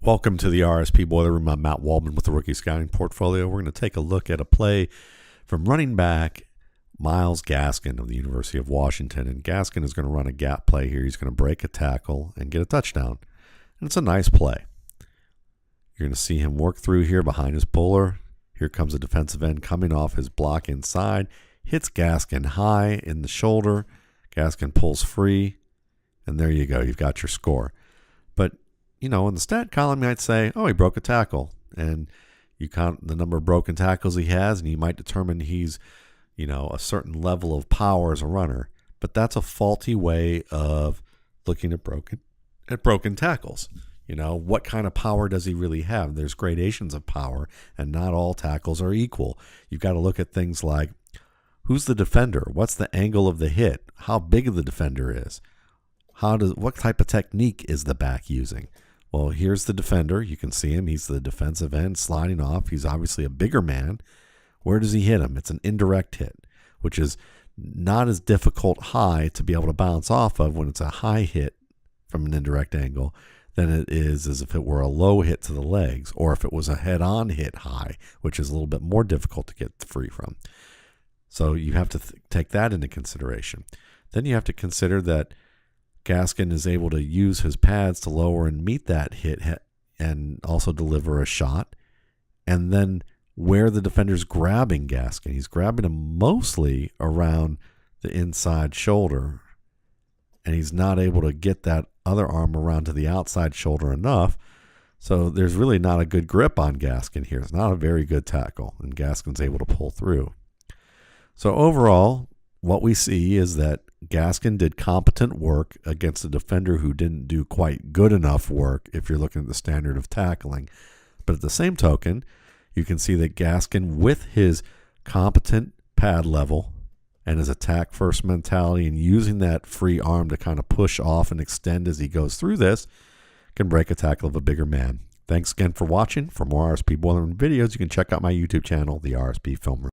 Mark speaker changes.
Speaker 1: Welcome to the RSP Boiler Room. I'm Matt Waldman with the Rookie Scouting Portfolio. We're going to take a look at a play from running back Myles Gaskin of the University of Washington. And Gaskin is going to run a gap play here. He's going to break a tackle and get a touchdown. And it's a nice play. You're going to see him work through here behind his puller. Here comes a defensive end coming off his block inside. Hits Gaskin high in the shoulder. Gaskin pulls free. And there you go. You've got your score. But you know, in the stat column, you might say, oh, he broke a tackle. And you count the number of broken tackles he has, and you might determine he's, you know, a certain level of power as a runner. But that's a faulty way of looking at broken tackles. You know, what kind of power does he really have? There's gradations of power, and not all tackles are equal. You've got to look at things like, who's the defender? What's the angle of the hit? How big of the defender is? What type of technique is the back using? Well, here's the defender. You can see him. He's the defensive end sliding off. He's obviously a bigger man. Where does he hit him? It's an indirect hit, which is not as difficult high to be able to bounce off of when it's a high hit from an indirect angle than it is as if it were a low hit to the legs, or if it was a head-on hit high, which is a little bit more difficult to get free from. So you have to take that into consideration. Then you have to consider that Gaskin is able to use his pads to lower and meet that hit and also deliver a shot. And then where the defender's grabbing Gaskin, he's grabbing him mostly around the inside shoulder, and he's not able to get that other arm around to the outside shoulder enough. So there's really not a good grip on Gaskin here. It's not a very good tackle, and Gaskin's able to pull through. So overall, what we see is that Gaskin did competent work against a defender who didn't do quite good enough work if you're looking at the standard of tackling. But at the same token, you can see that Gaskin, with his competent pad level and his attack first mentality and using that free arm to kind of push off and extend as he goes through this, can break a tackle of a bigger man. Thanks again for watching. For more RSP Boiler Room videos, you can check out my YouTube channel, the RSP Film Room.